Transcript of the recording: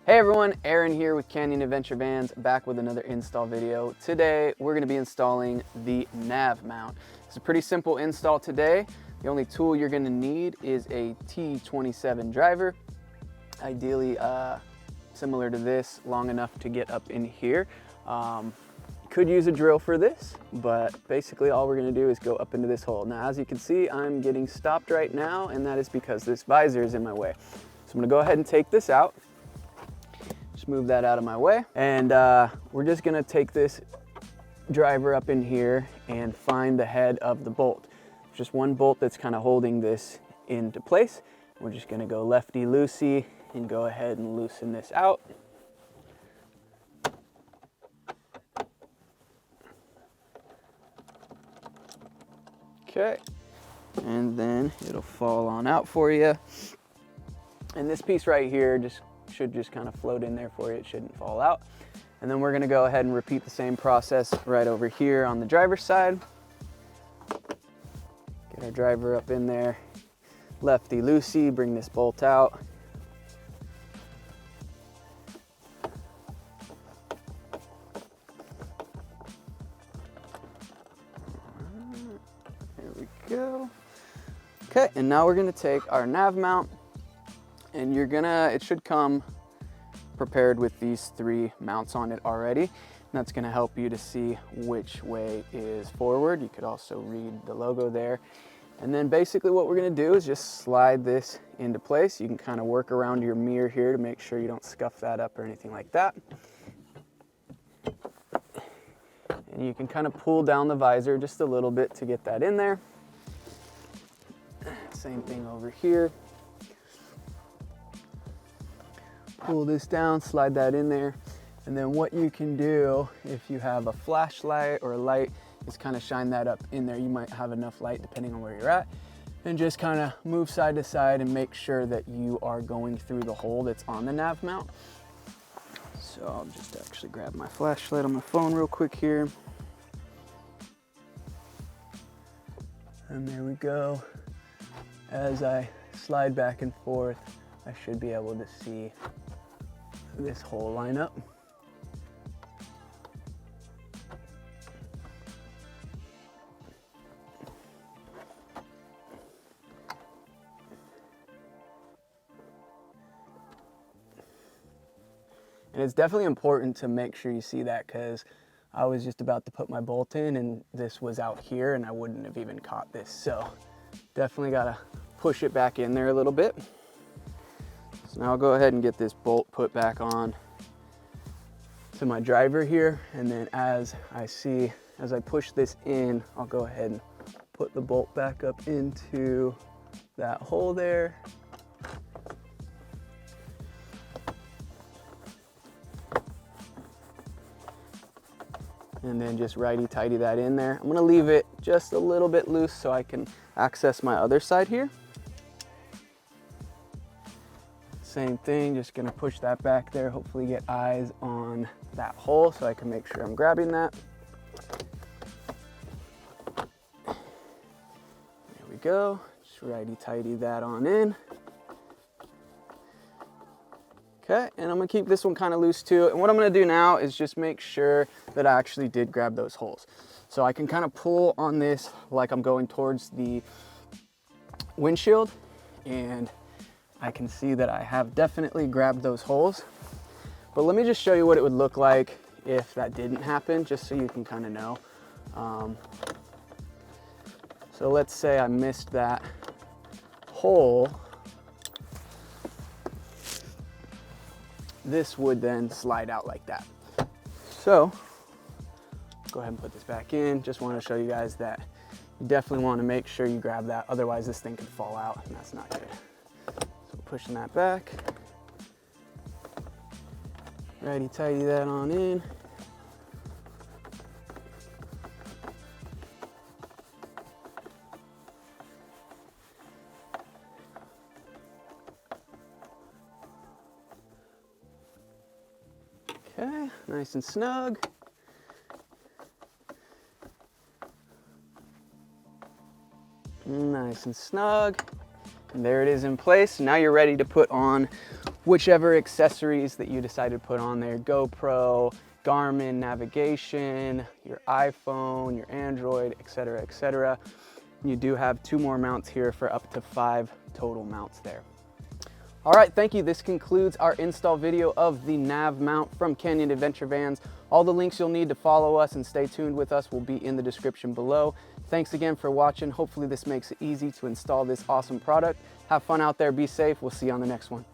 Hey everyone, Aaron here with Canyon Adventure Vans, back with another install video. Today we're going to be installing the NAV mount. It's a pretty simple install today. The only tool you're going to need is a T27 driver, ideally similar to this, long enough to get up in here. Could use a drill for this, but basically all we're going to do is go up into this hole. Now as you can see, I'm getting stopped right now, and that is because this visor is in my way. So I'm going to go ahead and take this out. Just move that out of my way, and we're just gonna take this driver up in here and find the head of the bolt. There's just one bolt that's kind of holding this into place. We're just gonna go lefty-loosey and go ahead and loosen this out. Okay, and then it'll fall on out for you. And this piece right here should just kind of float in there for you. It shouldn't fall out. And then we're gonna go ahead and repeat the same process right over here on the driver's side. Get our driver up in there, lefty-loosey, bring this bolt out. There we go. Okay, and now we're gonna take our NAV mount, and it should come prepared with these 3 mounts on it already. And that's gonna help you to see which way is forward. You could also read the logo there. And then basically what we're gonna do is just slide this into place. You can kind of work around your mirror here to make sure you don't scuff that up or anything like that. And you can kind of pull down the visor just a little bit to get that in there. Same thing over here. Pull this down, slide that in there, and then what you can do if you have a flashlight or a light is kind of shine that up in there. You might have enough light depending on where you're at, and just kind of move side to side and make sure that you are going through the hole that's on the NAV mount. So I'll just actually grab my flashlight on my phone real quick here. And there we go. As I slide back and forth, I should be able to see this hole line up. And it's definitely important to make sure you see that, because I was just about to put my bolt in and this was out here and I wouldn't have even caught this. So definitely gotta push it back in there a little bit. So now I'll go ahead and get this bolt put back on to my driver here, and then as I push this in, I'll go ahead and put the bolt back up into that hole there. And then just righty-tighty that in there. I'm gonna leave it just a little bit loose so I can access my other side here. Same thing, just gonna push that back there, hopefully get eyes on that hole so I can make sure I'm grabbing that. There we go, just righty-tighty that on in. Okay, and I'm gonna keep this one kind of loose too. And what I'm gonna do now is just make sure that I actually did grab those holes. So I can kind of pull on this like I'm going towards the windshield, and I can see that I have definitely grabbed those holes. But let me just show you what it would look like if that didn't happen, just so you can kind of know. So let's say I missed that hole. This would then slide out like that. So go ahead and put this back in. Just want to show you guys that you definitely want to make sure you grab that, otherwise this thing could fall out and that's not good. So pushing that back, righty-tighty that on in. Okay, nice and snug. Nice and snug. And there it is in place. Now you're ready to put on whichever accessories that you decide to put on there, GoPro, Garmin navigation, your iPhone, your Android, etc., etc. You do have 2 more mounts here for up to 5 total mounts there. All right, thank you. This concludes our install video of the NAV mount from Canyon Adventure Vans. All the links you'll need to follow us and stay tuned with us will be in the description below. Thanks again for watching. Hopefully this makes it easy to install this awesome product. Have fun out there, be safe. We'll see you on the next one.